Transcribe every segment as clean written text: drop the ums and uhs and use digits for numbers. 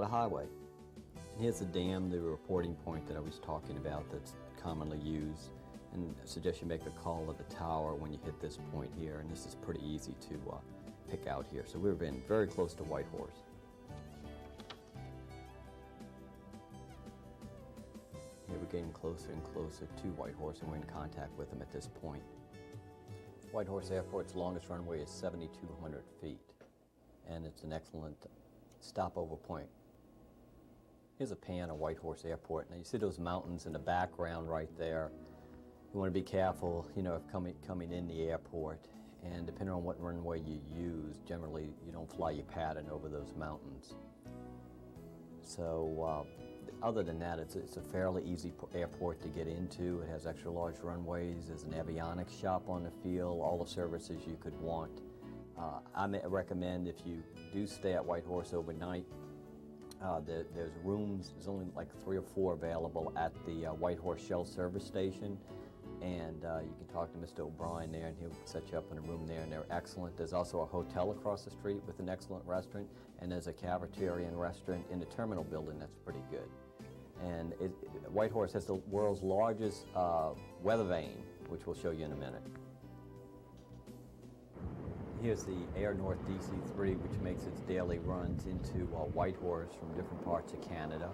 the highway. And here's the dam, the reporting point that I was talking about that's commonly used. And I suggest you make a call at the tower when you hit this point here, and this is pretty easy to pick out here. So we've been very close to Whitehorse. Here we're getting closer and closer to Whitehorse, and we're in contact with them at this point. Whitehorse Airport's longest runway is 7,200 feet, and it's an excellent stopover point. Here's a pan of Whitehorse Airport. Now you see those mountains in the background right there. You want to be careful, you know, if coming in the airport, and depending on what runway you use, generally you don't fly your pattern over those mountains. So other than that, it's a fairly easy airport to get into. It has extra large runways. There's an avionics shop on the field, all the services you could want. I recommend if you do stay at Whitehorse overnight, there's rooms, there's only like 3 or 4 available at the Whitehorse Shell service station. And you can talk to Mr. O'Brien there, and he'll set you up in a room there, and they're excellent. There's also a hotel across the street with an excellent restaurant, and there's a cafeteria and restaurant in the terminal building that's pretty good. And Whitehorse has the world's largest weather vane, which we'll show you in a minute. Here's the Air North DC-3, which makes its daily runs into Whitehorse from different parts of Canada.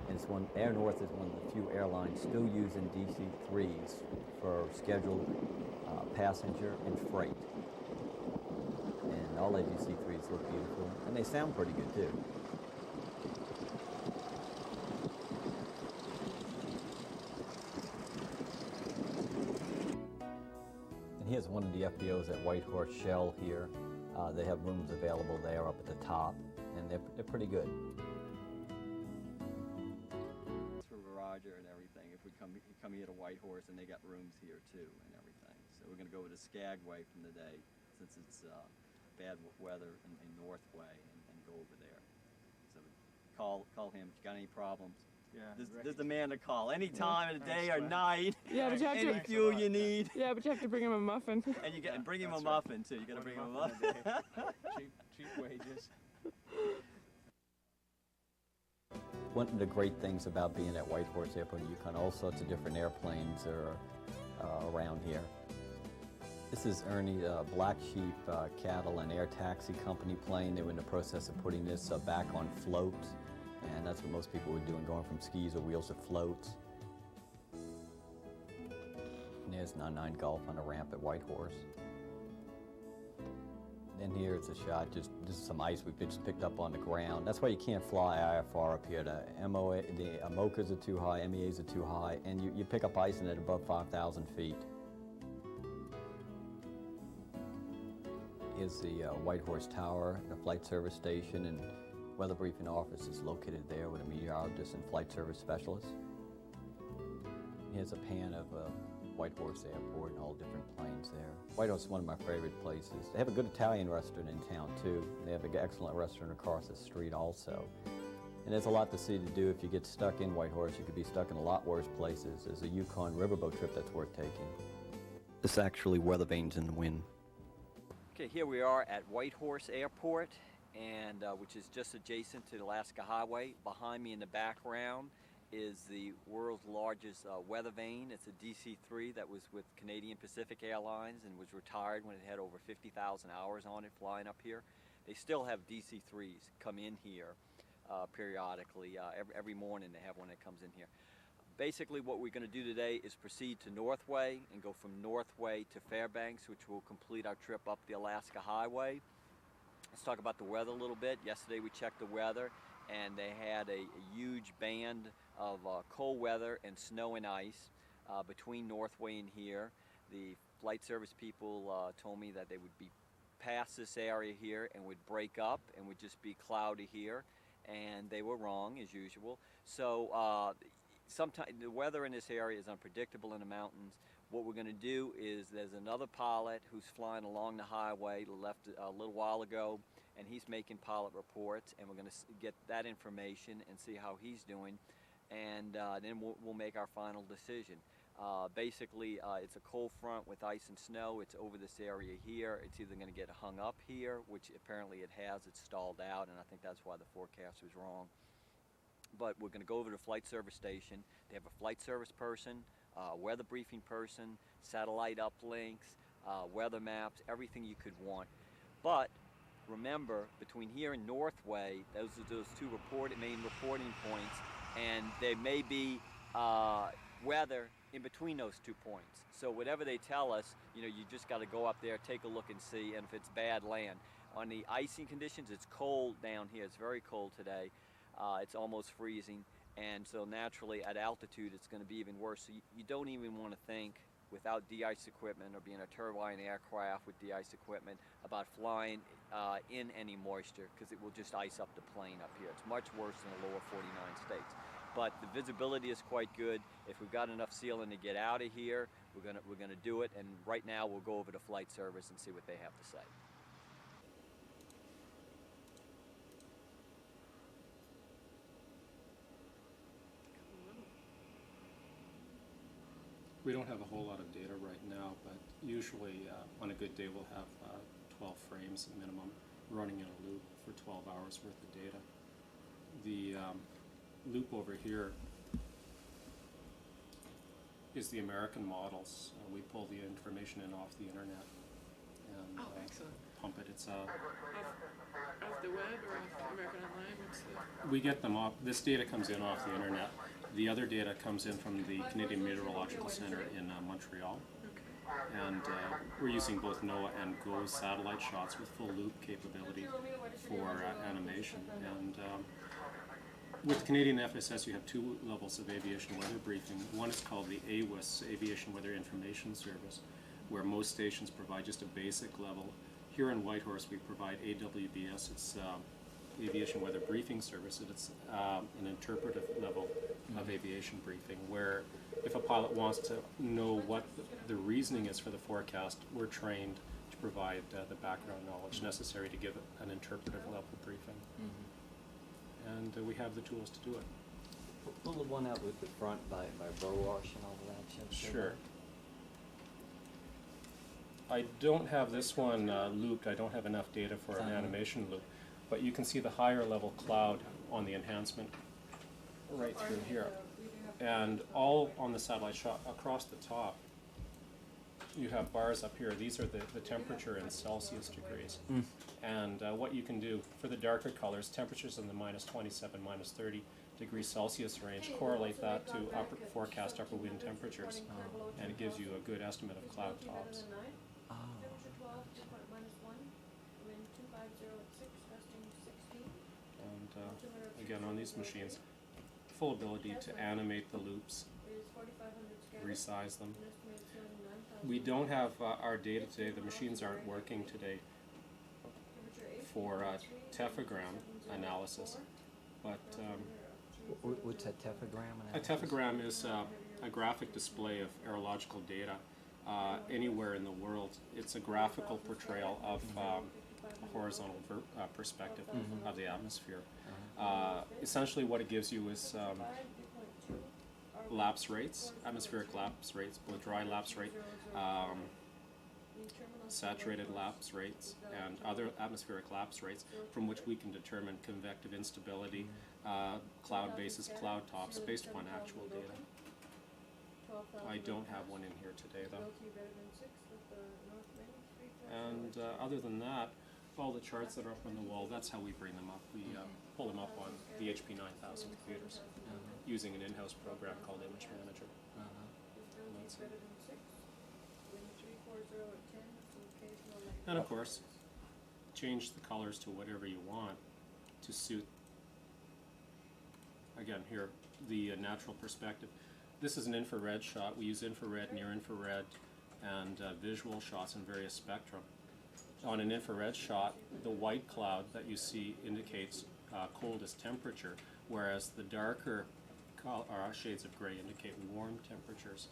And Air North is one of the few airlines still using DC-3s for scheduled passenger and freight. And all the DC-3s look beautiful, and they sound pretty good too. And here's one of the FBOs at Whitehorse Shell here. They have rooms available there up at the top, and they're pretty good. And everything. If we come here to Whitehorse, and they got rooms here too and everything. So we're going to go with the Skagway from the day, since it's bad weather in Northway, and go over there. So call him if you got any problems. Yeah, this is the man to call any time of the day or night. Yeah, but you have any fuel you need. Yeah, but you have to bring him a muffin. And you and bring him a muffin too. You got to bring him a muffin. cheap wages. One of the great things about being at Whitehorse Airport, Yukon, all sorts of different airplanes are around here. This is Ernie, Black Sheep Cattle and Air Taxi Company plane. They were in the process of putting this back on floats, and that's what most people were doing, going from skis or wheels to floats. And there's 99 Golf on a ramp at Whitehorse. And here it's a shot, this is some ice we've just picked up on the ground. That's why you can't fly IFR up here. The MOCAs are too high, MEAs are too high, and you pick up ice at above 5,000 feet. Here's the Whitehorse Tower, the flight service station, and weather briefing office is located there with a meteorologist and flight service specialist. Here's a pan of Whitehorse Airport and all different planes there. Whitehorse is one of my favorite places. They have a good Italian restaurant in town too. They have an excellent restaurant across the street also. And there's a lot to see to do. If you get stuck in Whitehorse, you could be stuck in a lot worse places. There's a Yukon riverboat trip that's worth taking. This is actually weather vanes in the wind. Okay, here we are at Whitehorse Airport, and which is just adjacent to the Alaska Highway. Behind me in the background is the world's largest weather vane. It's a DC-3 that was with Canadian Pacific Airlines and was retired when it had over 50,000 hours on it flying up here. They still have DC-3s come in here periodically. Every morning they have one that comes in here. Basically what we're going to do today is proceed to Northway and go from Northway to Fairbanks, which will complete our trip up the Alaska Highway. Let's talk about the weather a little bit. Yesterday we checked the weather, and they had a huge band of cold weather and snow and ice between Northway and here. The flight service people told me that they would be past this area here and would break up and would just be cloudy here, and they were wrong as usual. So sometimes the weather in this area is unpredictable in the mountains. What we're going to do is there's another pilot who's flying along the highway, left a little while ago, and he's making pilot reports, and we're going to get that information and see how he's doing. and then we'll make our final decision. Basically, it's a cold front with ice and snow. It's over this area here. It's either going to get hung up here, which apparently it has. It's stalled out, and I think that's why the forecast was wrong. But we're going to go over to the flight service station. They have a flight service person, weather briefing person, satellite uplinks, weather maps, everything you could want. But remember, between here and Northway, those are those two main reporting points, and there may be weather in between those 2 points. So whatever they tell us, you just got to go up there, take a look and see, and if it's bad, land. On the icing conditions, it's cold down here. It's very cold today. It's almost freezing, and so naturally at altitude it's going to be even worse. So you don't even want to think, without de-ice equipment or being a turbine aircraft with de-ice equipment, about flying in any moisture, because it will just ice up the plane up here. It's much worse than the lower 49 states. But the visibility is quite good. If we've got enough ceiling to get out of here, we're gonna do it. And right now we'll go over to flight service and see what they have to say. We don't have a whole lot of data right now, but usually on a good day we'll have 12 frames minimum running in a loop for 12 hours worth of data. The loop over here is the American models. We pull the information in off the internet and pump it. It's off the web or off American Online? We get them off. This data comes in off the internet. The other data comes in from the Canadian Meteorological Center in Montreal. Okay. And we're using both NOAA and GOES satellite shots with full loop capability for animation. And with Canadian FSS, you have two levels of aviation weather briefing. One is called the AWIS, Aviation Weather Information Service, where most stations provide just a basic level. Here in Whitehorse, we provide AWBS. It's Aviation Weather Briefing Service. It's an interpretive level of aviation briefing, where if a pilot wants to know what the reasoning is for the forecast, we're trained to provide the background knowledge necessary to give an interpretive level briefing. And we have the tools to do it. Pull the one out with the front by Burwash and all that. Sure. I don't have this one looped. I don't have enough data for an animation loop. But you can see the higher level cloud on the enhancement right through here. And all on the satellite shot across the top, you have bars up here. These are the temperature in Celsius degrees. And what you can do for the darker colors, temperatures in the -27, -30 degrees Celsius range, correlate that to forecast upper wind temperatures, and it gives you a good estimate of cloud tops. And again, on these machines, full ability to animate the loops, resize them. We don't have our data today. The machines aren't working today for tephogram analysis. But what's a tephogram analysis? a tephogram is a graphic display of aerological data anywhere in the world. It's a graphical portrayal of a horizontal perspective of the atmosphere. Essentially what it gives you is lapse rates, atmospheric lapse rates, both dry lapse rate, saturated lapse rates, and other atmospheric lapse rates, from which we can determine convective instability, cloud bases, cloud tops, based upon actual data. I don't have one in here today, though. And other than that, all the charts that are up on the wall, that's how we bring them up. We pull them up on the HP 9000 computers using an in-house program called Image Manager. And of course, change the colors to whatever you want to suit, again here, the natural perspective. This is an infrared shot. We use infrared, near-infrared, and visual shots in various spectrum. On an infrared shot, the white cloud that you see indicates coldest temperature, whereas the darker shades of gray indicate warm temperatures.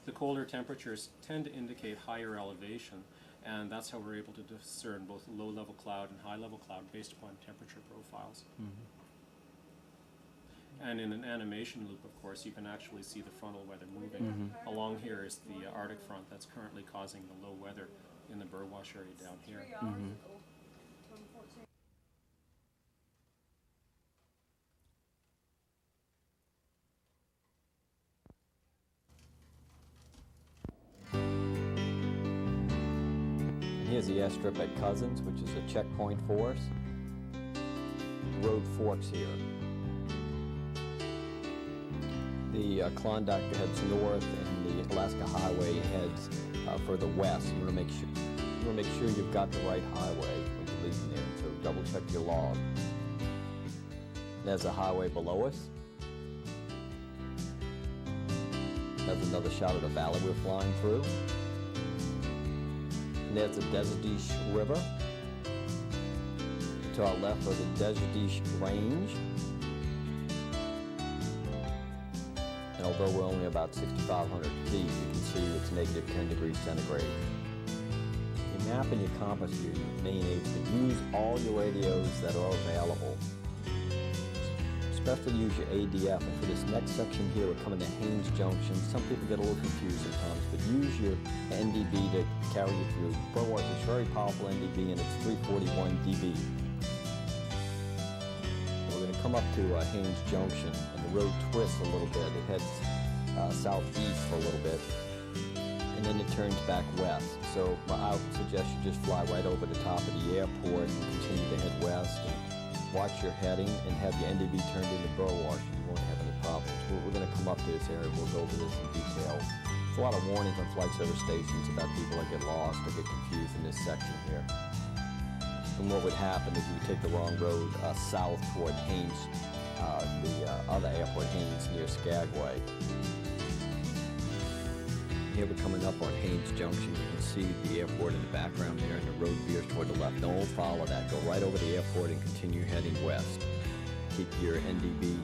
The colder temperatures tend to indicate higher elevation, and that's how we're able to discern both low-level cloud and high-level cloud based upon temperature profiles. And in an animation loop, of course, you can actually see the frontal weather moving. Along here is the Arctic front that's currently causing the low weather in the Burwash area down here. And here's the airstrip at Cousins, which is a checkpoint for us. Road forks here. The Klondike heads north, and the Alaska Highway heads further west. You want to make sure you've got the right highway when you're leaving there. So double check your log. There's a highway below us. There's another shot of the valley we're flying through. And there's the Desertish River. To our left are the Desertish Range. And although we're only about 6,500 feet, you can see it's negative 10 degrees centigrade. Your map and your compass are your main aids, but use all your radios that are available. Especially use your ADF. And for this next section here, we're coming to Haines Junction. Some people get a little confused sometimes, but use your NDB to carry you through. Burwash is very powerful NDB, and it's 341 dB. We're going to come up to Haines Junction, and the road twists a little bit. It heads southeast for a little bit, and then it turns back west. So I would suggest you just fly right over the top of the airport and continue to head west. And watch your heading and have your NDB turned into Burwash, and you won't have any problems. We're going to come up to this area. We'll go over this in detail. There's a lot of warnings on flight service stations about people that get lost or get confused in this section here. And what would happen is you would take the wrong road south toward Haines, the other airport, Haines, near Skagway. Here we're coming up on Haines Junction. You can see the airport in the background there, and the road veers toward the left. Don't follow that. Go right over the airport and continue heading west. Keep your NDB,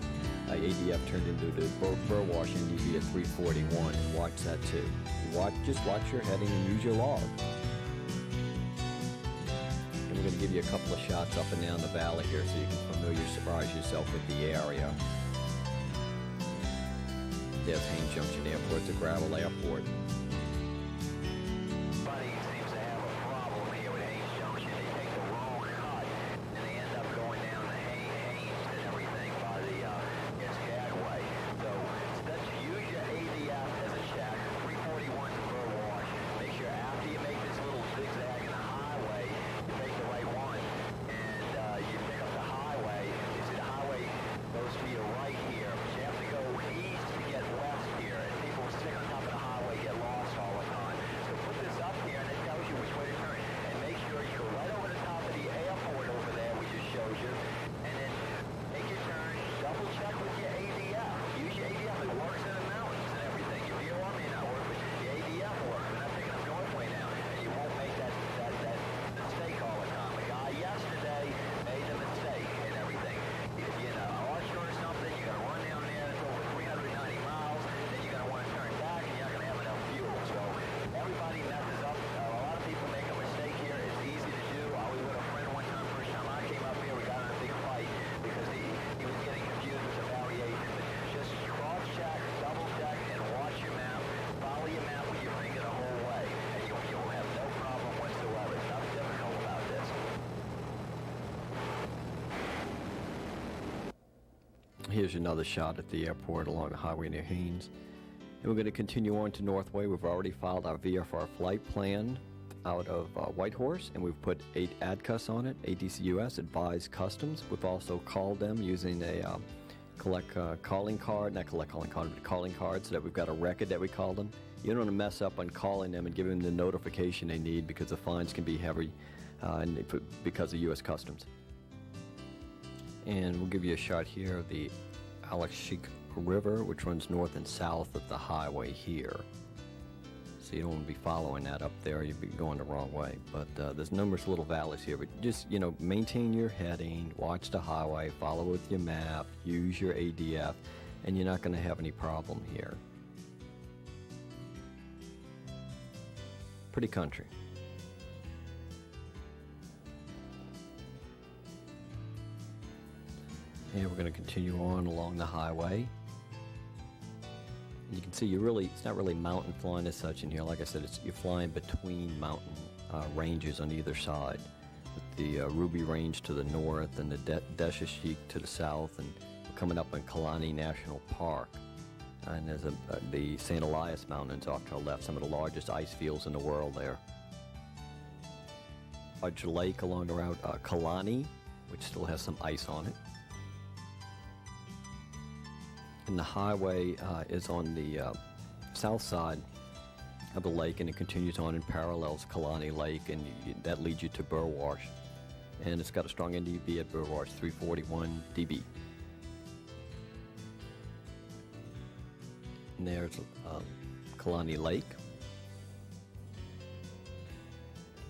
ADF turned into the Burwash NDB at 341, and watch that too. Just watch your heading and use your log. And we're going to give you a couple of shots up and down the valley here so you can familiarize yourself with the area. There's Haines Junction Airport. It's a gravel airport. Buddy seems to have a problem here with Haines Junction. They take the wrong cut, and they end up going down the Haines and everything by the Skagway. So let's use your ADF as a check. 341 to Burwash. Make sure after you make this little zigzag in the highway, you take the right one, and you pick up the highway. You see the highway goes to your right here, but you have to go east to get west here, and people stick on top of the highway get lost all the time. So put this up here, and it tells you which way to turn, and make sure you go right over the top of the airport over there, which just shows you, and then take your turn, double check with your ADF. Use your ADF, it works in the mountains and everything. Your VOR may not work, but your ADF works. We're not picking up Northway now, and you won't make that mistake all the time. A guy yesterday made the mistake and everything. If you're in a offshore or something, you gotta run down there, it's over 390 miles, then you're gonna want to turn back, and you're not gonna have enough fuel. So everybody messes up. A lot of people make a mistake here. It's easy to do. I was with a friend one time, first time I came up here, we got in a big fight because he was getting confused with the variation. But just cross-check, double-check, and watch your map. Follow your map with your finger the whole way, and you'll have no problem whatsoever. It's nothing difficult about this. Here's another shot at the airport along the highway near Haines. And we're going to continue on to Northway. We've already filed our VFR flight plan out of Whitehorse, and we've put 8 ADCUS on it, ADCUS, Advised Customs. We've also called them using a calling card so that we've got a record that we call them. You don't want to mess up on calling them and giving them the notification they need, because the fines can be heavy because of U.S. Customs. And we'll give you a shot here of the Aishihik River, which runs north and south of the highway here. So you don't want to be following that up there. You'd be going the wrong way. But there's numerous little valleys here. But just, maintain your heading, watch the highway, follow with your map, use your ADF, and you're not going to have any problem here. Pretty country. And we're going to continue on along the highway. And you can see it's not really mountain flying as such in here. Like I said, you're flying between mountain ranges on either side. With the Ruby Range to the north and the Aishihik to the south, and we're coming up on Kalani National Park. And there's the St. Elias Mountains off to the left, some of the largest ice fields in the world there. Large lake along the route, Kalani, which still has some ice on it. And the highway is on the south side of the lake, and it continues on and parallels Kalani Lake, and that leads you to Burwash. And it's got a strong NDB at Burwash, 341 dB. And there's Kalani Lake.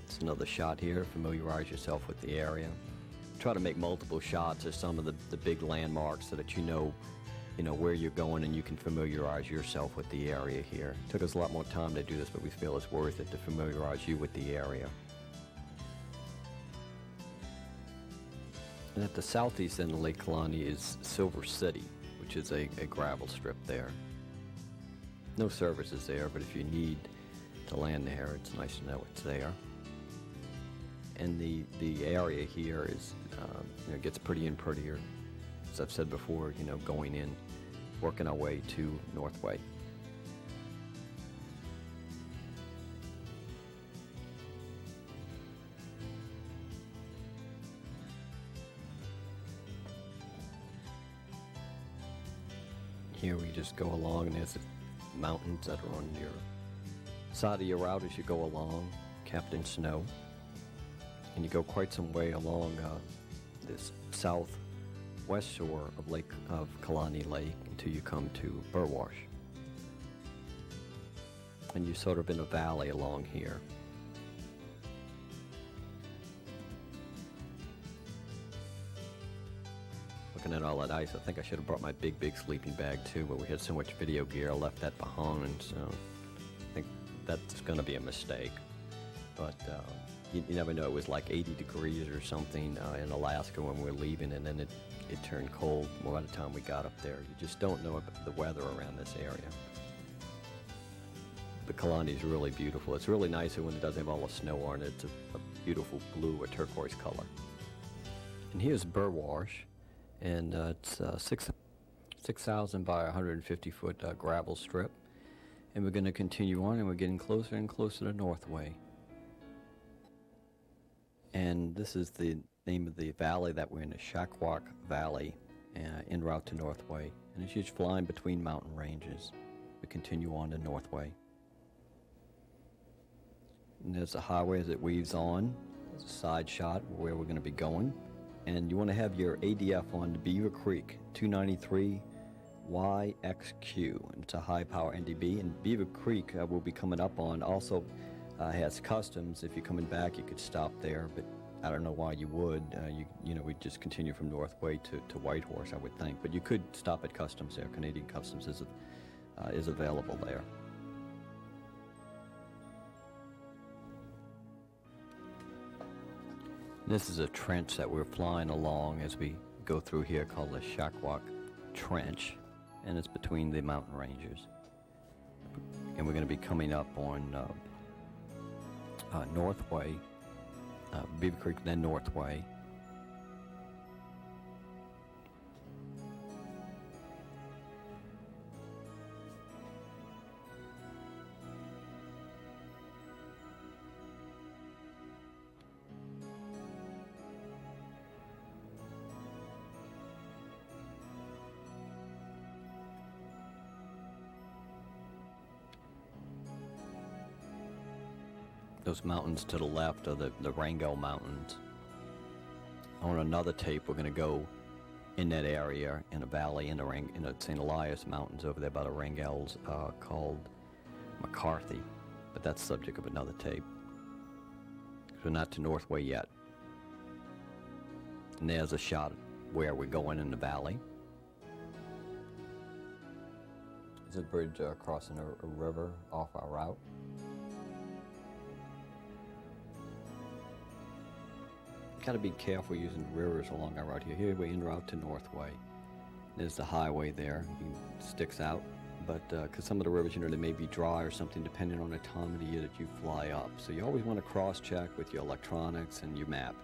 It's another shot here. Familiarize yourself with the area. Try to make multiple shots of some of the big landmarks so that you know where you're going, and you can familiarize yourself with the area here. It took us a lot more time to do this, but we feel it's worth it to familiarize you with the area. And at the southeast end of Lake Kalani is Silver City, which is a gravel strip there. No services there, but if you need to land there, it's nice to know it's there. And the area here is gets prettier and prettier. As I've said before, going in, working our way to Northway. Here we just go along, and there's the mountains that are on your side of your route as you go along, capped in snow. And you go quite some way along this southwest shore of Kalani Lake until you come to Burwash. And you're sort of in a valley along here. Looking at all that ice, I think I should have brought my big sleeping bag too, but we had so much video gear, I left that behind, so I think that's going to be a mistake. But you never know. It was like 80 degrees or something in Alaska when we were leaving, and then it turned cold by the time we got up there. You just don't know about the weather around this area. But Kalani is really beautiful. It's really nice when it doesn't have all the snow on it. It's a beautiful blue or turquoise color. And here's Burwash, and it's 6,000 by 150 foot gravel strip. And we're going to continue on, and we're getting closer and closer to Northway. And this is the name of the valley that we're in, the Shackwalk Valley, en route to Northway. And it's just flying between mountain ranges. We continue on to Northway. And there's a highway as it weaves on. There's a side shot where we're going to be going. And you want to have your ADF on to Beaver Creek, 293 YXQ. And it's a high power NDB. And Beaver Creek will be coming up on also has customs. If you're coming back, you could stop there, but I don't know why you would. We'd just continue from Northway to Whitehorse, I would think. But you could stop at customs there. Canadian Customs is available there. This is a trench that we're flying along as we go through here called the Shackwalk Trench, and it's between the mountain ranges. And we're going to be coming up on Northway, Beaver Creek, then Northway. Those mountains to the left are the Wrangell Mountains. On another tape, we're going to go in that area in a valley in the St. Elias Mountains over there by the Wrangells called McCarthy. But that's subject of another tape. We're not to Northway yet. And there's a shot where we're going in the valley. There's a bridge crossing a river off our route. got to be careful using rivers along our route here. Here we're en route to Northway. There's the highway there. It sticks out. But because some of the rivers, they may be dry or something depending on the time of the year that you fly up. So you always want to cross-check with your electronics and your map.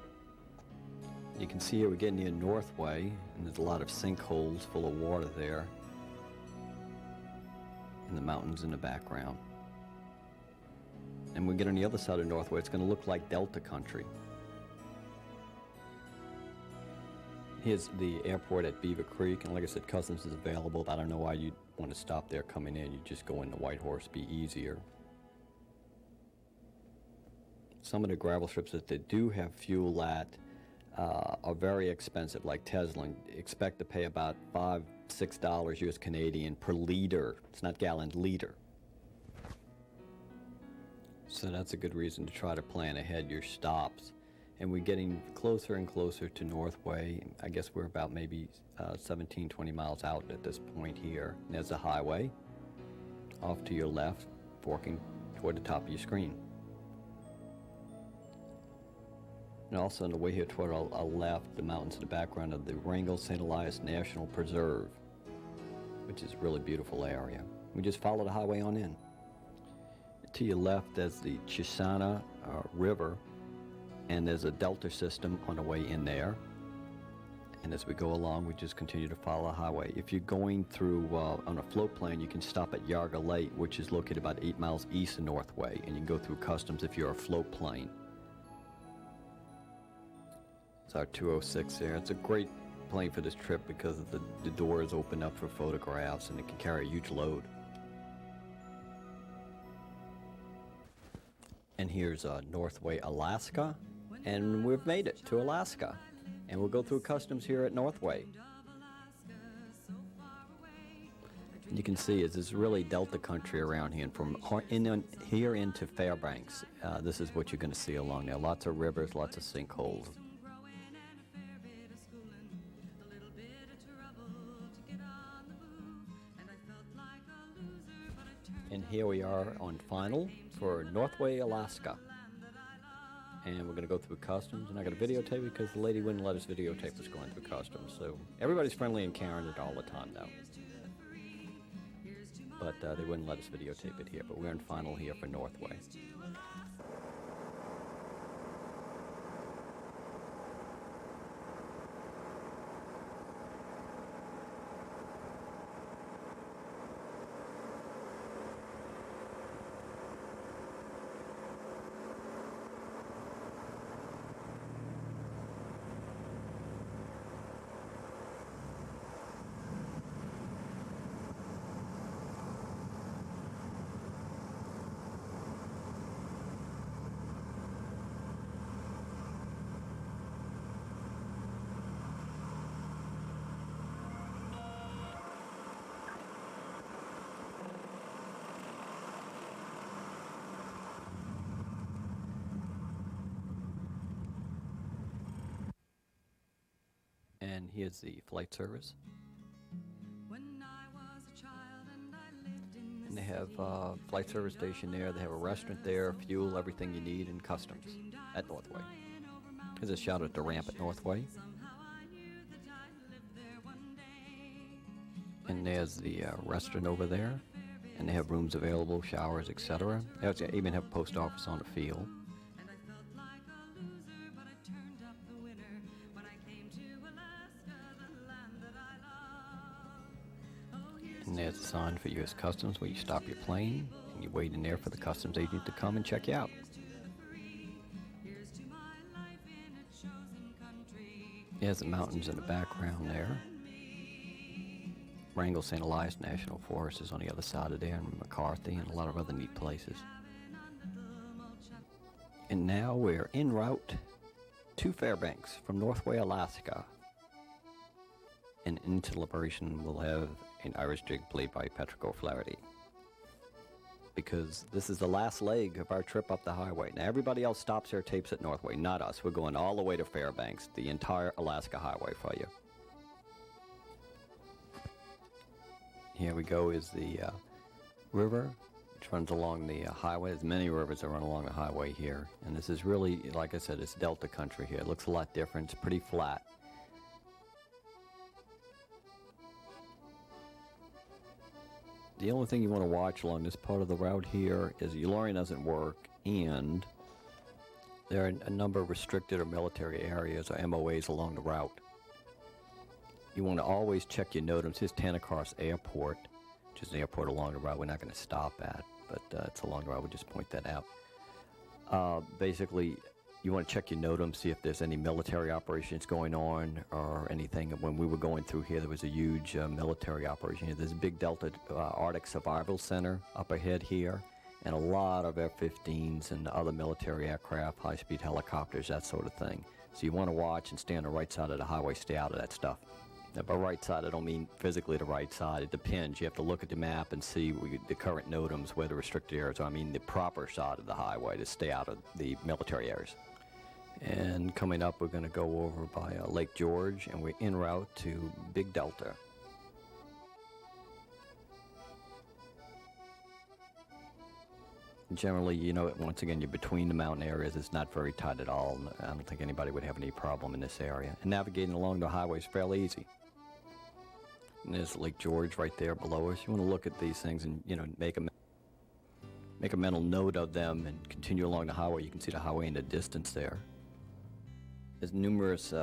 You can see here we're getting near Northway, and there's a lot of sinkholes full of water there. And the mountains in the background. And when we get on the other side of Northway, it's going to look like Delta country. Here's the airport at Beaver Creek, and like I said, customs is available. I don't know why you'd want to stop there coming in. You just go into Whitehorse, be easier. Some of the gravel strips that they do have fuel at are very expensive, like Tesla. Expect to pay about $5, $6 US Canadian per liter. It's not gallon, liter. So that's a good reason to try to plan ahead your stops. And we're getting closer and closer to Northway. I guess we're about maybe 17, 20 miles out at this point here. And there's a highway off to your left, forking toward the top of your screen. And also on the way here toward our left, the mountains in the background of the Wrangell St. Elias National Preserve, which is a really beautiful area. We just follow the highway on in. To your left, there's the Chisana River, and there's a delta system on the way in there. And as we go along, we just continue to follow the highway. If you're going through on a float plane, you can stop at Yarga Lake, which is located about 8 miles east of Northway, and you can go through customs if you're a float plane. It's our 206 there. It's a great plane for this trip because of the doors open up for photographs, and it can carry a huge load. And here's Northway, Alaska, and we've made it to Alaska. And we'll go through customs here at Northway. You can see it's really delta country around here, and from here into Fairbanks, this is what you're going to see along there. Lots of rivers, lots of sinkholes. And here we are on final for Northway, Alaska. And we're going to go through customs, and I got to videotape it because the lady wouldn't let us videotape us going through customs. So everybody's friendly and caring it all the time now. But they wouldn't let us videotape it here, but we're in final here for Northway. And here's the flight service. And they have a flight service station there. They have a restaurant there, fuel, everything you need, and customs at Northway. Here's a shot at the ramp at Northway. And there's the restaurant over there. And they have rooms available, showers, etc. They even have a post office on the field. And there's a sign for U.S. Customs where you stop your plane and you wait in there for the customs agent to come and check you out. There's the mountains in the background there. Wrangell St. Elias National Forest is on the other side of there, and McCarthy, and a lot of other neat places. And now we're en route to Fairbanks from Northway, Alaska. And into Liberation we'll have an Irish jig played by Patrick O'Flaherty. Because this is the last leg of our trip up the highway. Now everybody else stops their tapes at Northway, not us. We're going all the way to Fairbanks, the entire Alaska highway for you. Here we go is the river which runs along the highway. There's many rivers that run along the highway here. And this is really, like I said, it's delta country here. It looks a lot different. It's pretty flat. The only thing you want to watch along this part of the route here is your lorry doesn't work, and there are a number of restricted or military areas or MOAs along the route. You want to always check your NOTAMs. Here's Tanacross Airport, which is an airport along the route we're not going to stop at, but it's along the route. We'll just point that out. Basically, you want to check your NOTAMs, see if there's any military operations going on or anything. When we were going through here, there was a huge military operation here. There's a big Delta Arctic Survival Center up ahead here, and a lot of F-15s and other military aircraft, high-speed helicopters, that sort of thing. So you want to watch and stay on the right side of the highway, stay out of that stuff. Now, by right side, I don't mean physically the right side. It depends. You have to look at the map and see the current NOTAMs, where the restricted areas are. I mean the proper side of the highway to stay out of the military areas. And coming up, we're going to go over by Lake George, and we're en route to Big Delta. Generally, you know, once again, you're between the mountain areas. It's not very tight at all. I don't think anybody would have any problem in this area. And navigating along the highway is fairly easy. And there's Lake George right there below us. You want to look at these things and, you know, make a mental note of them and continue along the highway. You can see the highway in the distance there. There's numerous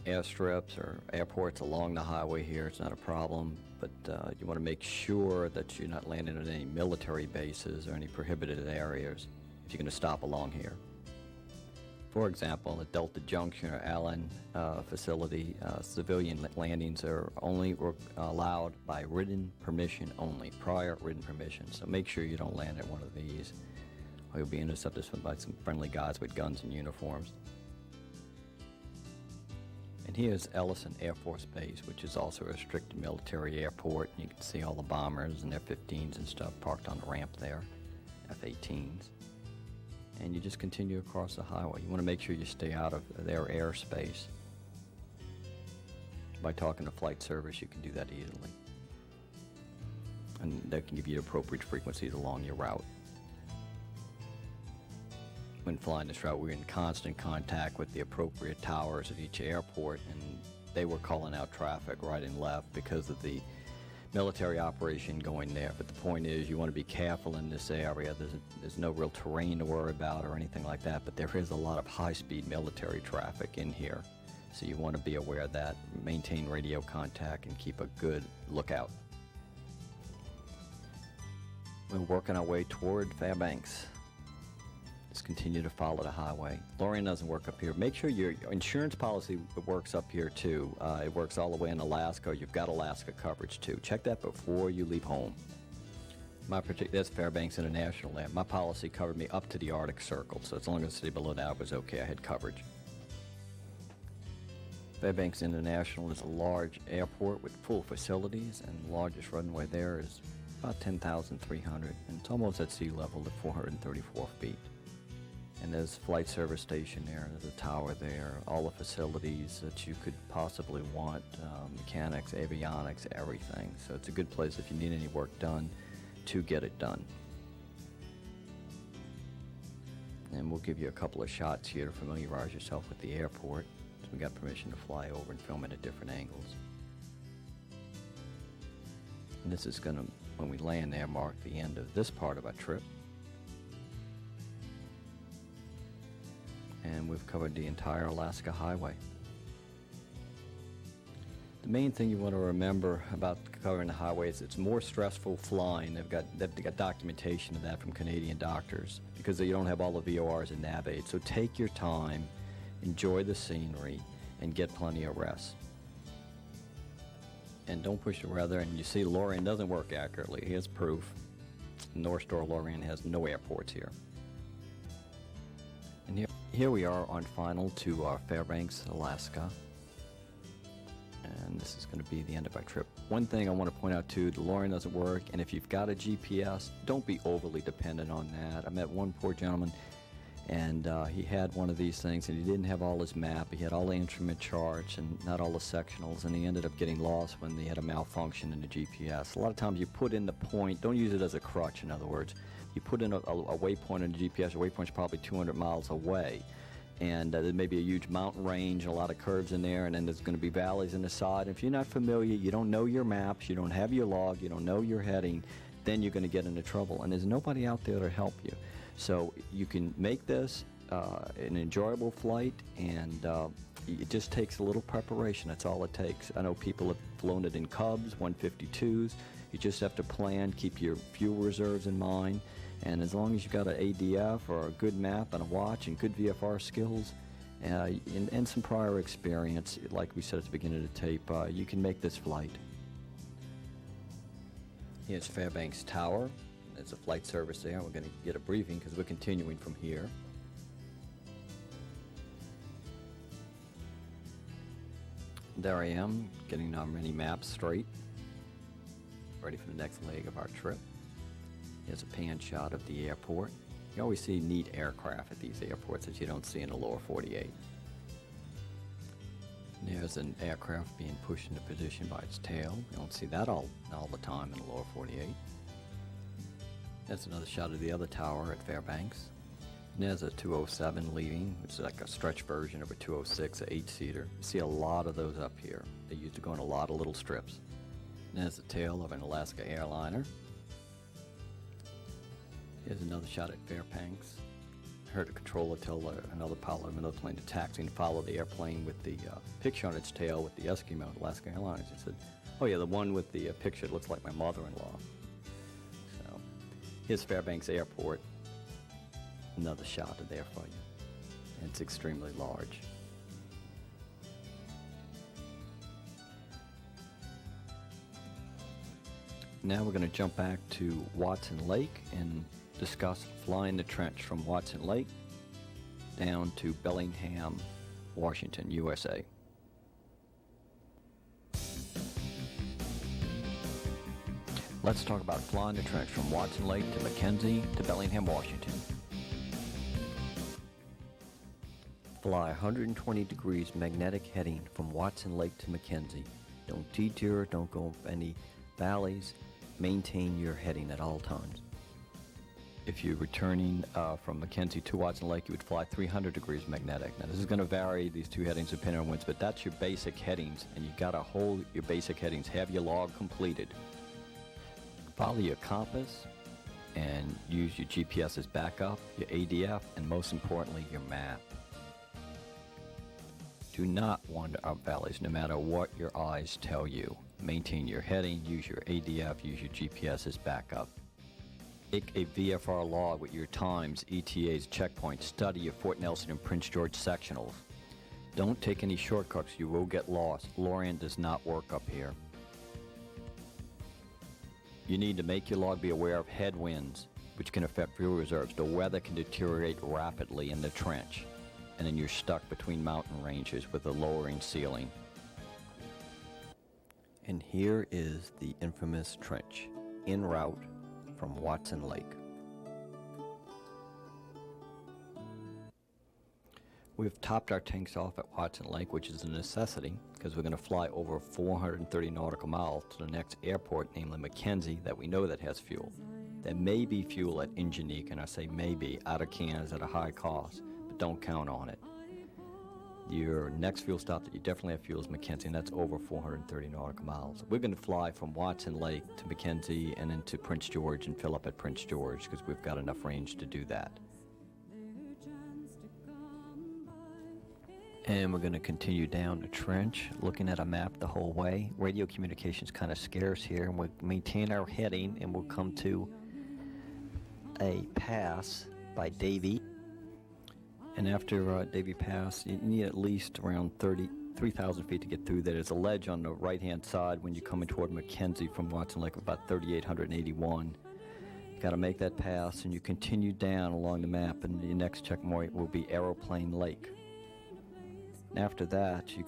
airstrips or airports along the highway here. It's not a problem, but you want to make sure that you're not landing at any military bases or any prohibited areas if you're going to stop along here. For example, at Delta Junction or Allen facility, civilian landings are only allowed by written permission only, prior written permission. So make sure you don't land at one of these, or you'll be intercepted by some friendly guys with guns and uniforms. And here's Ellison Air Force Base, which is also a restricted military airport. You can see all the bombers and F-15s and stuff parked on the ramp there, F-18s. And you just continue across the highway. You want to make sure you stay out of their airspace. By talking to flight service, you can do that easily. And that can give you the appropriate frequencies along your route. When flying this route, we were in constant contact with the appropriate towers at each airport, and they were calling out traffic right and left because of the military operation going there. But the point is, you want to be careful in this area. There's no real terrain to worry about or anything like that, but there is a lot of high-speed military traffic in here. So you want to be aware of that, maintain radio contact, and keep a good lookout. We're working our way toward Fairbanks. Just continue to follow the highway. Lorraine doesn't work up here. Make sure your insurance policy works up here too. It works all the way in Alaska. You've got Alaska coverage too. Check that before you leave home. That's Fairbanks International there. My policy covered me up to the Arctic Circle, so as long as the city below that was okay, I had coverage. Fairbanks International is a large airport with full facilities, and the largest runway there is about 10,300, and it's almost at sea level at 434 feet. And there's a flight service station there, there's a tower there, all the facilities that you could possibly want, mechanics, avionics, everything. So it's a good place if you need any work done to get it done. And we'll give you a couple of shots here to familiarize yourself with the airport. So we got permission to fly over and film it at different angles. And this is going to, when we land there, mark the end of this part of our trip. And we've covered the entire Alaska Highway. The main thing you want to remember about covering the highway is it's more stressful flying. They've got documentation of that from Canadian doctors because they don't have all the VORs and nav aids. So take your time, enjoy the scenery, and get plenty of rest. And don't push the weather. And you see Lorraine doesn't work accurately. Here's proof. North Shore Lorraine has no airports here. And here we are on final to Fairbanks, Alaska. And this is going to be the end of our trip. One thing I want to point out too, the Lorraine doesn't work, and if you've got a GPS, don't be overly dependent on that. I met one poor gentleman, And he had one of these things, and he didn't have all his map. He had all the instrument charts and not all the sectionals, and he ended up getting lost when they had a malfunction in the GPS. A lot of times you put in the point, don't use it as a crutch, in other words. You put in a waypoint in the GPS, the waypoint's probably 200 miles away. And there may be a huge mountain range and a lot of curves in there, and then there's going to be valleys in the side. If you're not familiar, you don't know your maps, you don't have your log, you don't know your heading, then you're going to get into trouble. And there's nobody out there to help you. So you can make this an enjoyable flight, and it just takes a little preparation. That's all it takes. I know people have flown it in Cubs, 152s. You just have to plan, keep your fuel reserves in mind, and as long as you've got an ADF or a good map and a watch and good VFR skills and some prior experience, like we said at the beginning of the tape, you can make this flight. Here's Fairbanks Tower. There's a flight service there. We're going to get a briefing because we're continuing from here. There I am, getting our mini maps straight, ready for the next leg of our trip. Here's a pan shot of the airport. You always see neat aircraft at these airports that you don't see in the lower 48. There's an aircraft being pushed into position by its tail. You don't see that all the time in the lower 48. That's another shot of the other tower at Fairbanks. And there's a 207 leaving, which is like a stretch version of a 206, an 8-seater. You see a lot of those up here. They used to go in a lot of little strips. And there's the tail of an Alaska airliner. Here's another shot at Fairbanks. I heard a controller tell another pilot of another plane to taxi and follow the airplane with the picture on its tail with the Eskimo Alaska Airlines. He said, oh yeah, the one with the picture looks like my mother-in-law. So here's Fairbanks Airport. Another shot of there for you. It's extremely large. Now we're going to jump back to Watson Lake and discuss flying the trench from Watson Lake down to Bellingham, Washington, USA. Let's talk about flying the trench from Watson Lake to McKenzie to Bellingham, Washington. Fly 120 degrees magnetic heading from Watson Lake to McKenzie. Don't detour, don't go any valleys. Maintain your heading at all times. If you're returning from McKenzie to Watson Lake, you would fly 300 degrees magnetic. Now this is going to vary, these two headings depending on winds, but that's your basic headings, and you got to hold your basic headings. Have your log completed. Follow your compass and use your GPS as backup, your ADF, and most importantly, your map. Do not wander up valleys no matter what your eyes tell you. Maintain your heading, use your ADF, use your GPS as backup. Make a VFR log with your times, ETAs, checkpoints. Study your Fort Nelson and Prince George sectionals. Don't take any shortcuts, you will get lost. Lorient does not work up here. You need to make your log be aware of headwinds, which can affect fuel reserves. The weather can deteriorate rapidly in the trench, and then you're stuck between mountain ranges with a lowering ceiling. And here is the infamous trench, en route from Watson Lake. We've topped our tanks off at Watson Lake, which is a necessity because we're going to fly over 430 nautical miles to the next airport, namely McKenzie, that we know that has fuel. There may be fuel at Aishihik, and I say maybe, out of cans at a high cost, but don't count on it. Your next fuel stop that you definitely have fuel is McKenzie, and that's over 430 nautical miles. We're going to fly from Watson Lake to McKenzie and into Prince George and fill up at Prince George because we've got enough range to do that. And we're going to continue down the trench, looking at a map the whole way. Radio communication is kind of scarce here, and we'll maintain our heading, and we'll come to a pass by Davie. And after Davie Pass, you need at least around 3,000 feet to get through there. There's a ledge on the right-hand side when you're coming toward McKenzie from Watson Lake, about 3,881. You got to make that pass, and you continue down along the map, and your next checkpoint will be Aeroplane Lake. And after that, you're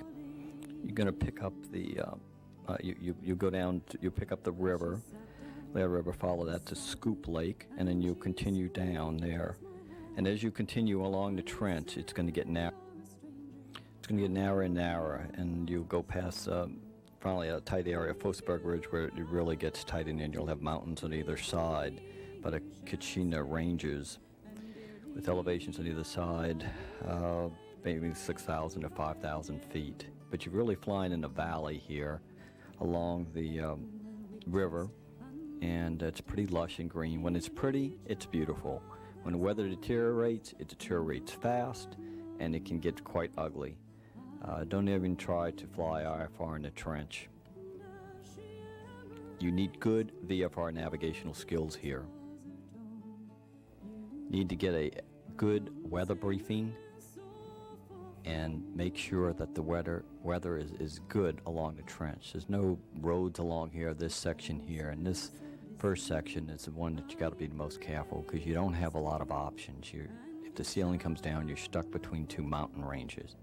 going to pick up the you go down. You pick up the river, follow that to Scoop Lake, and then you'll continue down there. And And as you continue along the trench, it's going to get narrow. It's going to get narrower and narrower, and you'll go past finally a tight area, Fosberg Ridge, where it really gets tight, and then you'll have mountains on either side, but a Kachina ranges with elevations on either side, maybe 6,000 to 5,000 feet. But you're really flying in a valley here along the river, and it's pretty lush and green. When it's pretty, it's beautiful. When the weather deteriorates, it deteriorates fast, and it can get quite ugly. Don't even try to fly IFR in the trench. You need good VFR navigational skills here. Need to get a good weather briefing and make sure that the weather is good along the trench. There's no roads along here, this section here, and this first section is the one that you got to be the most careful because you don't have a lot of options. If the ceiling comes down, you're stuck between two mountain ranges.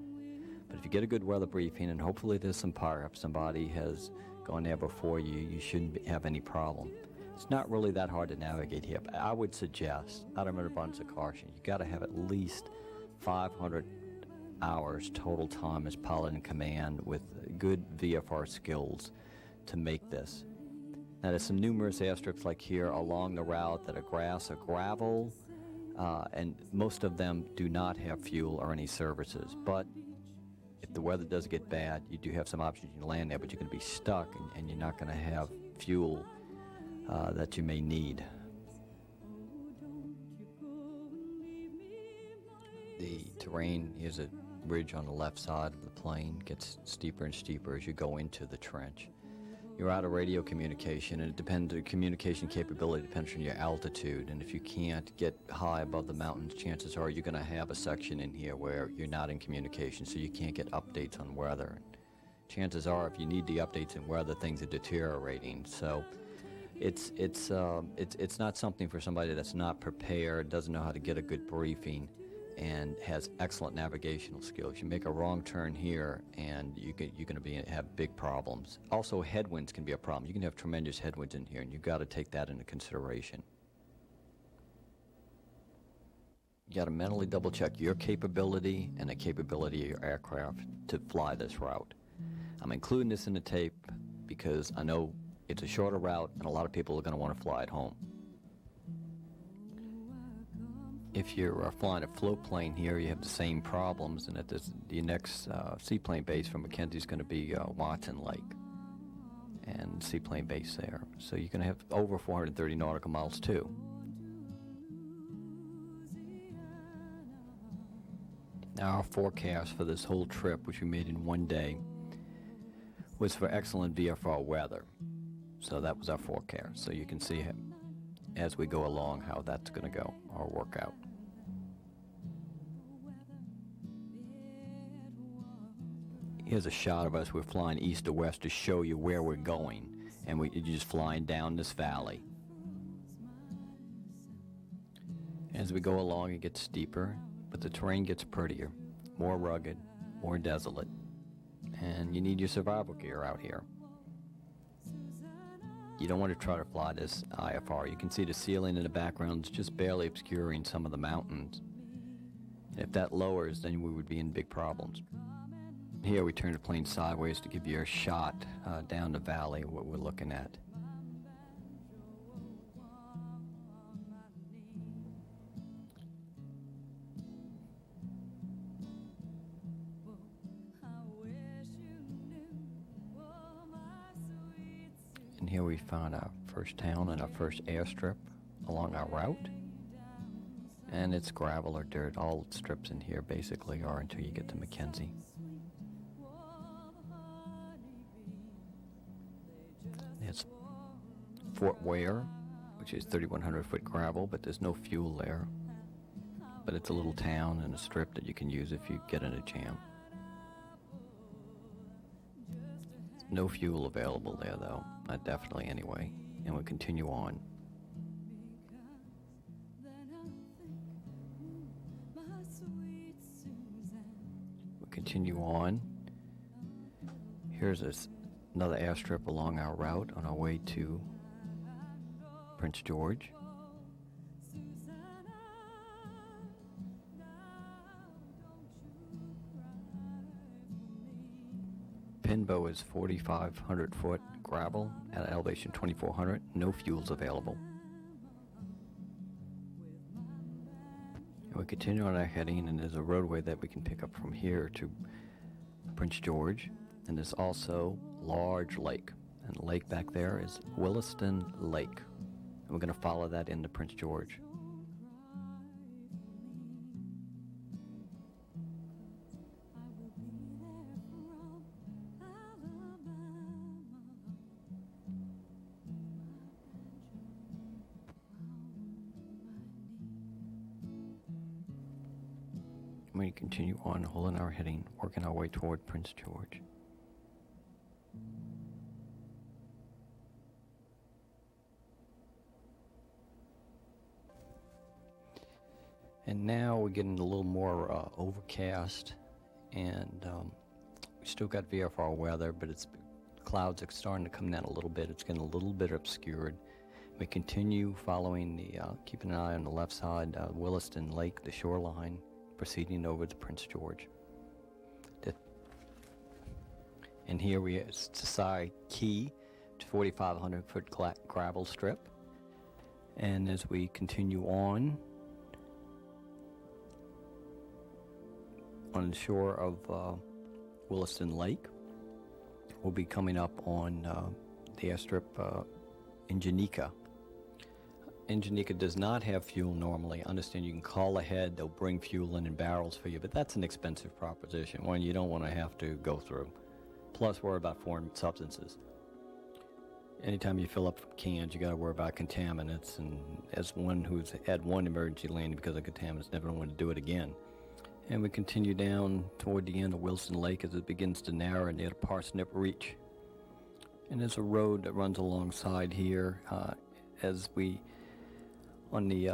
But if you get a good weather briefing, and hopefully there's some power up, somebody has gone there before you, you shouldn't have any problem. It's not really that hard to navigate here, but I would suggest, out of an abundance of caution, you got to have at least 500 hours total time as pilot in command with good VFR skills to make this. Now there's some numerous airstrips like here along the route that are grass or gravel, and most of them do not have fuel or any services. But if the weather does get bad, you do have some options. You can land there, but you're going to be stuck, and you're not going to have fuel that you may need. The terrain is a ridge on the left side of the plane, gets steeper and steeper as you go into the trench. You're out of radio communication, and the communication capability depends on your altitude, and if you can't get high above the mountains, chances are you're going to have a section in here where you're not in communication, so you can't get updates on weather. Chances are, if you need the updates in weather, things are deteriorating. So it's not something for somebody that's not prepared, doesn't know how to get a good briefing, and has excellent navigational skills. You make a wrong turn here, and you're going to have big problems. Also, headwinds can be a problem. You can have tremendous headwinds in here, and you've got to take that into consideration. You got to mentally double-check your capability and the capability of your aircraft to fly this route. I'm including this in the tape because I know it's a shorter route, and a lot of people are going to want to fly it home. If you're flying a float plane here, you have the same problems, and at the next seaplane base from Mackenzie is going to be Williston Lake, and seaplane base there. So you're going to have over 430 nautical miles too. Now our forecast for this whole trip, which we made in one day, was for excellent VFR weather. So that was our forecast. So you can see as we go along how that's going to go or work out. Here's a shot of us. We're flying east to west to show you where we're going, and you're just flying down this valley. As we go along, it gets steeper, but the terrain gets prettier, more rugged, more desolate, and you need your survival gear out here. You don't want to try to fly this IFR. You can see the ceiling in the background is just barely obscuring some of the mountains. If that lowers, then we would be in big problems. Here we turn the plane sideways to give you a shot down the valley, what we're looking at. And here we found our first town and our first airstrip along our route. And it's gravel or dirt. All strips in here basically are until you get to Mackenzie. It's Fort Ware, which is 3,100 foot gravel, but there's no fuel there. But it's a little town and a strip that you can use if you get in a jam. No fuel available there, though. Not definitely, anyway. And we'll continue on. We'll continue on. Here's another airstrip along our route on our way to Prince George. Benbow is 4,500 foot gravel at an elevation 2,400. No fuels available. And we continue on our heading, and there's a roadway that we can pick up from here to Prince George. And there's also large lake. And the lake back there is Williston Lake. And we're going to follow that into Prince George. We continue on, holding our heading, working our way toward Prince George. And now we're getting a little more overcast, and we still got VFR weather, but clouds are starting to come down a little bit. It's getting a little bit obscured. We continue following keeping an eye on the left side, Williston Lake, the shoreline, proceeding over to Prince George. And here we have Tsai Key, 4,500 foot gravel strip. And as we continue on the shore of Williston Lake, we'll be coming up on the airstrip in Janika. Janika does not have fuel normally. Understand you can call ahead, they'll bring fuel in barrels for you, but that's an expensive proposition, one you don't want to have to go through. Plus, worry about foreign substances. Anytime you fill up cans, you got to worry about contaminants, and as one who's had one emergency landing because of contaminants, never want to do it again. And we continue down toward the end of Williston Lake as it begins to narrow near the Parsnip Reach. And there's a road that runs alongside here as we on the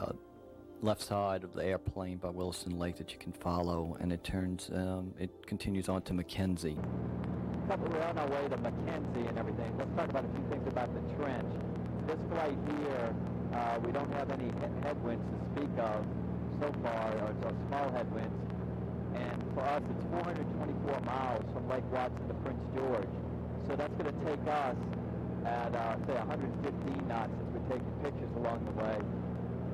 left side of the airplane by Williston Lake that you can follow, and it continues on to Mackenzie. We're on our way to Mackenzie and everything. Let's talk about a few things about the trench. This flight here, we don't have any headwinds to speak of so far, or so small headwinds. And for us, it's 424 miles from Lake Watson to Prince George. So that's going to take us at, say, 115 knots as we're taking pictures along the way.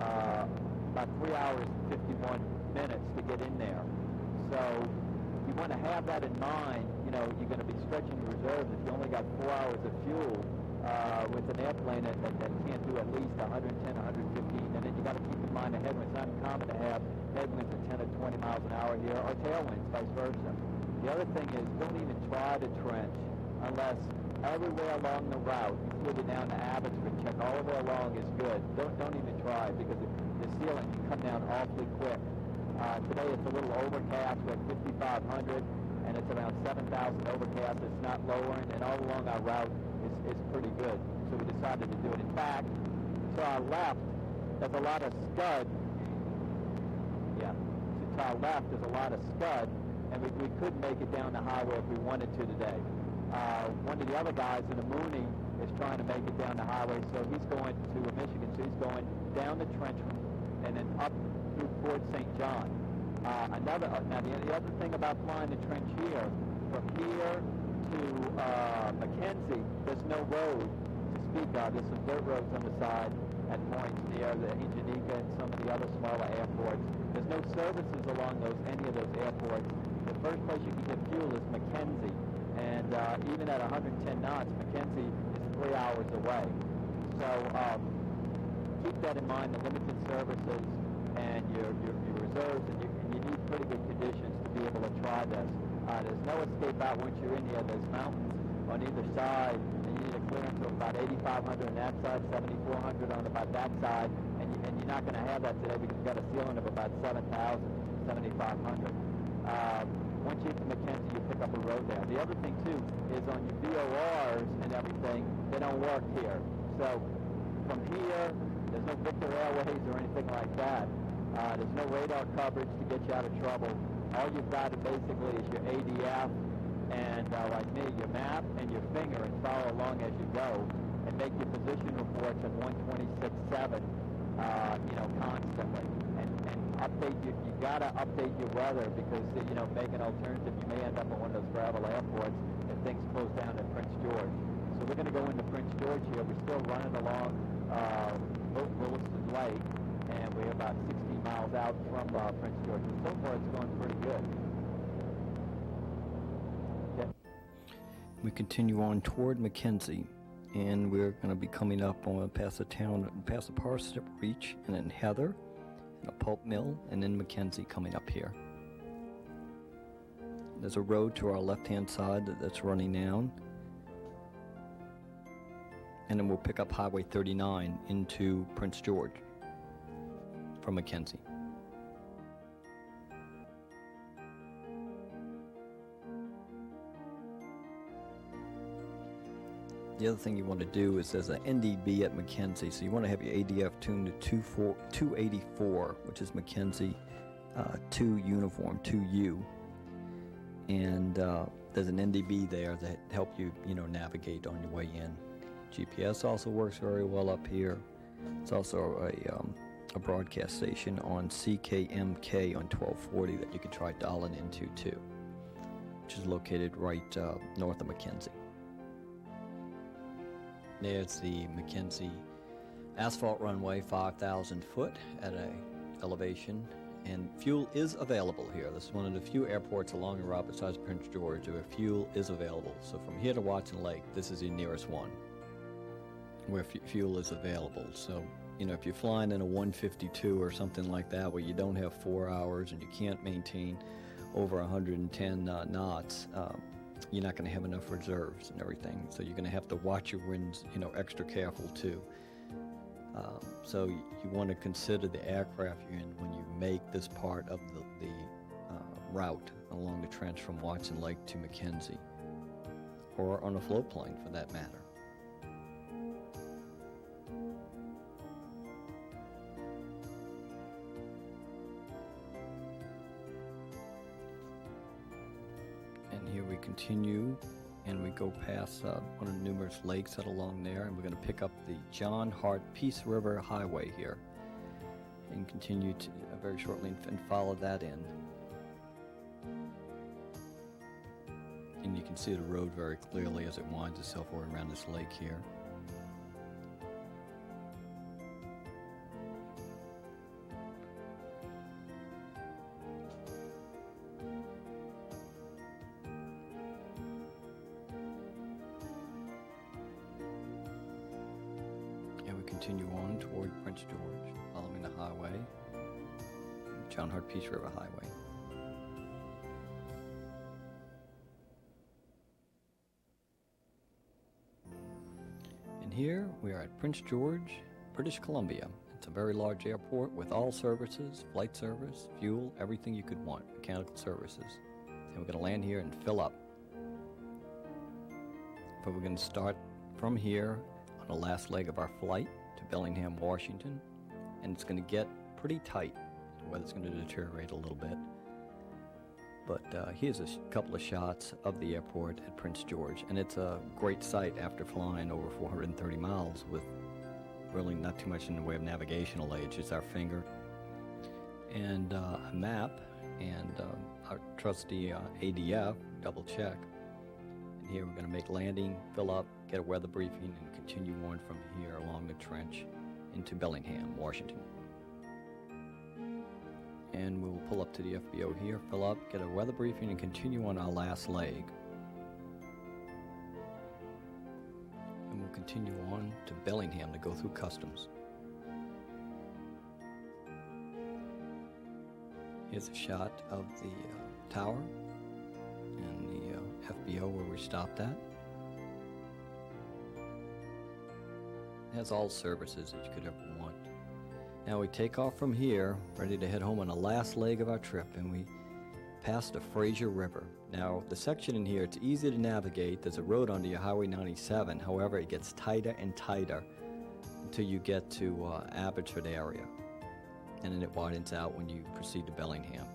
About 3 hours and 51 minutes to get in there. So you want to have that in mind. You know, you're going to be stretching your reserves if you only got 4 hours of fuel with an airplane that can't do at least 110, 115. And then you got to keep in mind the headwinds. It's not uncommon to have headwinds at 10 or 20 miles an hour here, or tailwinds, vice versa. The other thing is, don't even try to trench unless everywhere along the route, including down to Abbotsford, check all the way along is good. Don't even try, because the ceiling can come down awfully quick. Today it's a little overcast. We're at 5,500, and it's around 7,000 overcast. It's not lowering, and all along our route is pretty good. So we decided to do it. In fact, to our left, there's a lot of scud. Yeah, to our left, there's a lot of scud, and we could make it down the highway if we wanted to today. One of the other guys in the Mooney is trying to make it down the highway, so he's going to Michigan, so he's going down the trench and then up through Fort St. John. Now the other thing about flying the trench here, from here to Mackenzie, there's no road to speak of. There's some dirt roads on the side at points near the Janika and some of the other smaller airports. There's no services along any of those airports. The first place you can get fuel is Mackenzie. And even at 110 knots, Mackenzie is 3 hours away. So keep that in mind, the limited services and your reserves, and you need pretty good conditions to be able to try this. There's no escape out once you're in here. There's mountains on either side, and you need a clearance of about 8,500 on that side, 7,400 on about that side, and you're not going to have that today because you've got a ceiling of about 7,000, 7,500. Once you get to Mackenzie, you pick up a road there. The other thing, too, is on your VORs and everything, they don't work here. So from here, there's no Victor Airways or anything like that. There's no radar coverage to get you out of trouble. All you've got basically is your ADF and, like me, your map and your finger, and follow along as you go, and make your position reports at 126.7, constantly. And you gotta update your weather because, make an alternative. You may end up on one of those gravel airports if things close down at Prince George. So we're gonna go into Prince George here. We're still running along Williston Lake, and we're about 60 miles out from Prince George. And so far, it's going pretty good. Okay. We continue on toward Mackenzie, and we're going to be coming up on past the town, past the Parsnip Reach, and then Heather, and a pulp mill, and then Mackenzie coming up here. There's a road to our left-hand side that's running down, and then we'll pick up Highway 39 into Prince George from Mackenzie. The other thing you want to do is there's an NDB at Mackenzie, so you want to have your ADF tuned to 284, which is Mackenzie 2 uniform 2U, and there's an NDB there that help you navigate on your way in. GPS also works very well up here. It's also a broadcast station on CKMK on 1240 that you can try dialing into too, which is located right north of Mackenzie. There's the Mackenzie asphalt runway, 5,000 foot at a elevation, and fuel is available here. This is one of the few airports along the route besides Prince George where fuel is available. So from here to Watson Lake, this is the nearest one where fuel is available. So, if you're flying in a 152 or something like that where you don't have 4 hours and you can't maintain over 110 knots, you're not going to have enough reserves and everything, so you're going to have to watch your winds, extra careful too. So you want to consider the aircraft you're in when you make this part of the route along the trench from Watson Lake to Mackenzie, or on a float plane for that matter. Here we continue, and we go past one of the numerous lakes that are along there, and we're going to pick up the John Hart Peace River Highway here, and continue to very shortly and follow that in. And you can see the road very clearly as it winds itself around this lake here. Continue on toward Prince George, following the highway, John Hart Peace River Highway. And here we are at Prince George, British Columbia. It's a very large airport with all services, flight service, fuel, everything you could want, mechanical services. And we're going to land here and fill up. But we're going to start from here on the last leg of our flight to Bellingham, Washington, and it's going to get pretty tight. The weather's going to deteriorate a little bit. But here's a couple of shots of the airport at Prince George, and it's a great sight after flying over 430 miles with really not too much in the way of navigational aids, just our finger and a map and our trusty ADF, double check. And here we're going to make landing, fill up, get a weather briefing, and continue on from here along the trench into Bellingham, Washington. And we'll pull up to the FBO here, fill up, get a weather briefing, and continue on our last leg. And we'll continue on to Bellingham to go through customs. Here's a shot of the tower and the FBO where we stopped at. It has all services that you could ever want. Now we take off from here, ready to head home on the last leg of our trip, and we pass the Fraser River. Now the section in here, it's easy to navigate. There's a road onto your Highway 97. However, it gets tighter and tighter until you get to Abbotsford area, and then it widens out when you proceed to Bellingham.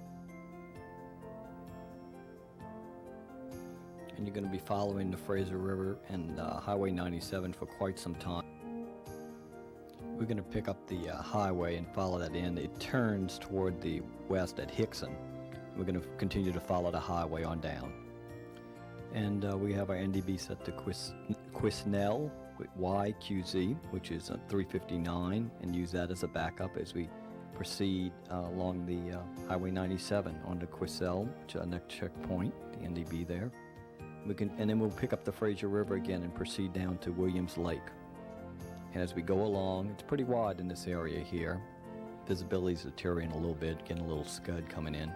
And you're going to be following the Fraser River and Highway 97 for quite some time. We're going to pick up the highway and follow that in. It turns toward the west at Hickson. We're going to continue to follow the highway on down. And we have our NDB set to Quesnel with YQZ, which is 359, and use that as a backup as we proceed along the Highway 97 onto Quesnel, which is our next checkpoint, the NDB there. And then we'll pick up the Fraser River again and proceed down to Williams Lake. And as we go along, it's pretty wide in this area here. Visibility's deteriorating a little bit, getting a little scud coming in.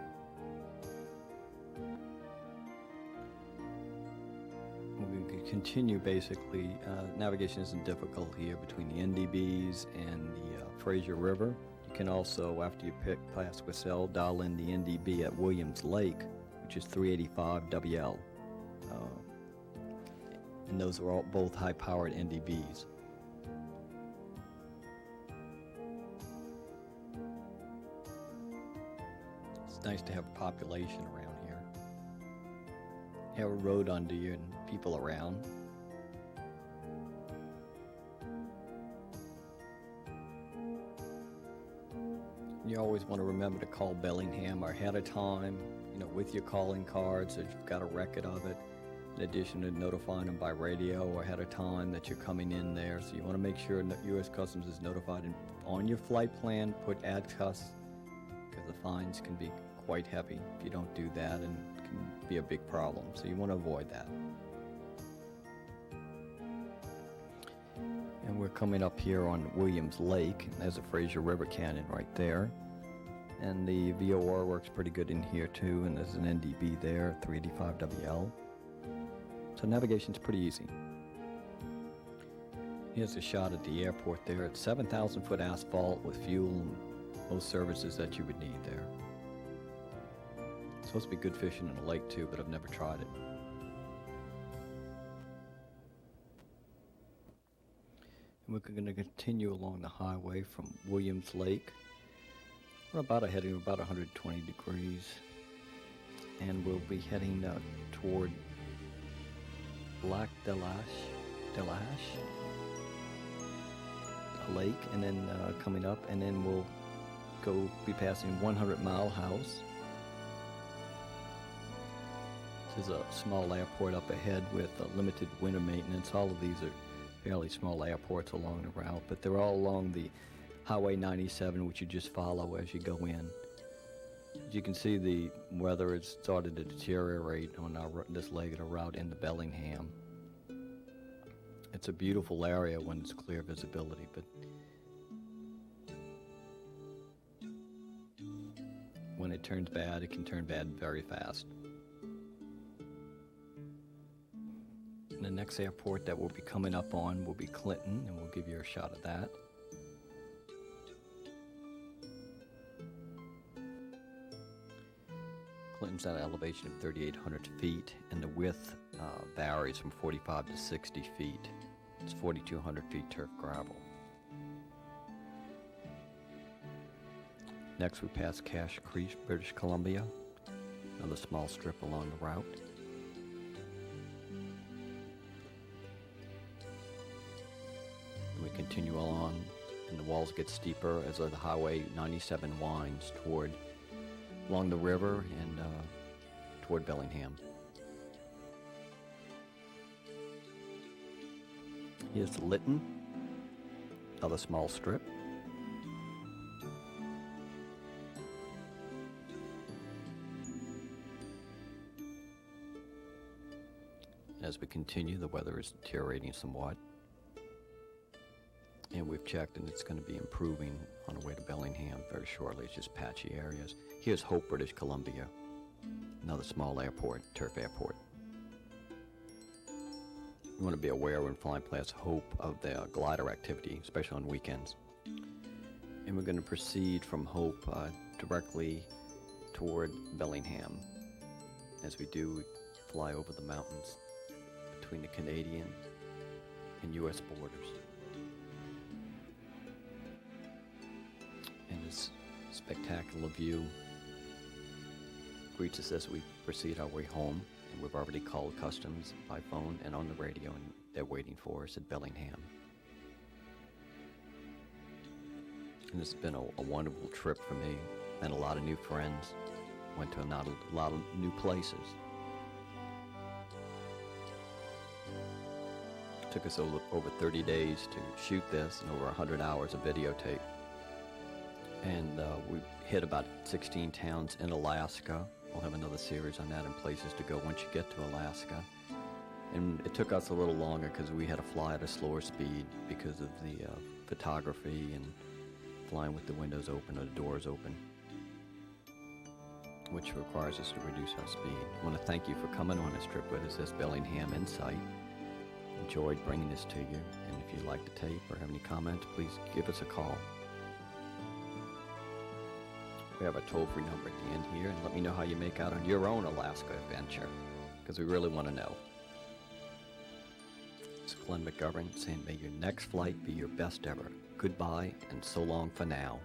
We can continue basically. Navigation isn't difficult here between the NDBs and the Fraser River. You can also, after you past Quesnel, dial in the NDB at Williams Lake, which is 385 WL. And those are both high-powered NDBs. It's nice to have population around here. You have a road under you and people around. You always want to remember to call Bellingham ahead of time, with your calling cards, so you've got a record of it. In addition to notifying them by radio or ahead of time that you're coming in there. So you want to make sure that U.S. Customs is notified. And on your flight plan, put add cus, because the fines can be quite heavy if you don't do that, and it can be a big problem. So you want to avoid that. And we're coming up here on Williams Lake, and there's a Fraser River Canyon right there. And the VOR works pretty good in here too, and there's an NDB there, 385 WL. So navigation's pretty easy. Here's a shot at the airport there. It's 7,000 foot asphalt with fuel and most services that you would need there. It's supposed to be good fishing in the lake too, but I've never tried it. And we're going to continue along the highway from Williams Lake. We're heading about 120 degrees. And we'll be heading toward Lac de l'Ache Lake, and then coming up, and then we'll be passing 100 Mile House. This is a small airport up ahead with limited winter maintenance. All of these are fairly small airports along the route, but they're all along the Highway 97, which you just follow as you go in. As you can see, the weather has started to deteriorate on this leg of the route into Bellingham. It's a beautiful area when it's clear visibility, but when it turns bad, it can turn bad very fast. And the next airport that we'll be coming up on will be Clinton, and we'll give you a shot of that. Clinton's at an elevation of 3,800 feet, and the width varies from 45 to 60 feet. It's 4,200 feet turf gravel. Next, we pass Cache Creek, British Columbia, another small strip along the route. And we continue along, and the walls get steeper as the Highway 97 winds along the river and toward Bellingham. Here's Lytton, another small strip. As we continue, the weather is deteriorating somewhat. And we've checked, and it's going to be improving on the way to Bellingham very shortly. It's just patchy areas. Here's Hope, British Columbia, another small airport, turf airport. You want to be aware when flying past Hope of the glider activity, especially on weekends. And we're going to proceed from Hope directly toward Bellingham. As we do, we fly over the mountains between the Canadian and U.S. borders. And this spectacular view greets us as we proceed our way home. And we've already called Customs by phone and on the radio, and they're waiting for us at Bellingham. And it's been a wonderful trip for me. Met a lot of new friends. Went to a lot of new places. It took us over 30 days to shoot this and over 100 hours of videotape. And we hit about 16 towns in Alaska. We'll have another series on that and places to go once you get to Alaska. And it took us a little longer because we had to fly at a slower speed because of the photography and flying with the windows open or the doors open, which requires us to reduce our speed. I want to thank you for coming on this trip with us, this Bellingham Insight. Enjoyed bringing this to you, and if you like the tape or have any comments, please give us a call. We have a toll-free number at the end here, and let me know how you make out on your own Alaska adventure, because we really want to know. It's Glenn McGovern saying, may your next flight be your best ever. Goodbye, and so long for now.